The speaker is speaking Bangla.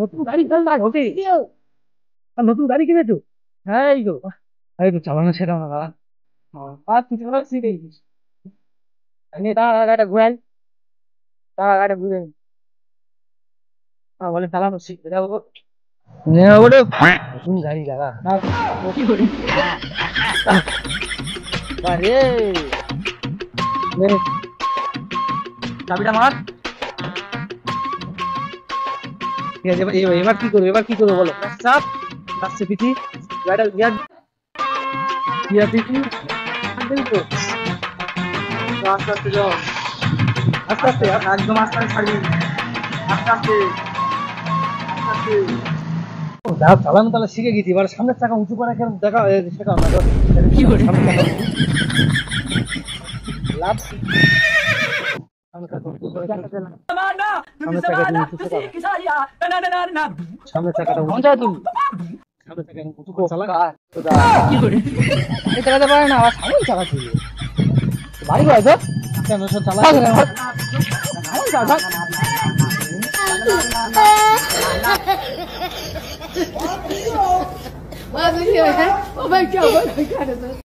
নতুন গাড়ি চালান হতে নতুন গাড়ি কিনেছো? হ্যাঁ এই তো। এই তো চালানো শেখাও না দাদা। আর তুই চালানো শিখে গেছিস? তার গাড়িটা ঘুরাই, তার গাড়িটা ঘুরে বলে চালানো শিখবে যাবো। ওটা নতুন গাড়ি দাদা না। কি করি আরে চাবিটা মার। ঠিক আছে এবার কি করবো, এবার কি করবো বলো? চাপ আসছে পিঠি গাড়িটা গিয়ার, গিয়ার পিঠি তো আস্তে আস্তে যাও, আস্তে আস্তে একদম আস্তে আস্তে ছাড়বি, আস্তে আস্তে আস্তে আস্তে। যা চালানো তাহলে শিখে গেছি, এবার সামনের চাকা উঁচু করা কেন দেখা শেখাও না। কি করে সামনের চাকা লাভ, সামনের চাকা উঁচু করে সামনের চাকা তুমি উঁচু শেখাও, সামনের চাকাটা উঁচু তুমি, সামনের চাকা উঁচু করে চালা। কি করে চালাতে পারে না, আবার সামনে চালাতে বাড়ি করে তো কেন সব চালা Wow, this is oh my god, what kind of this?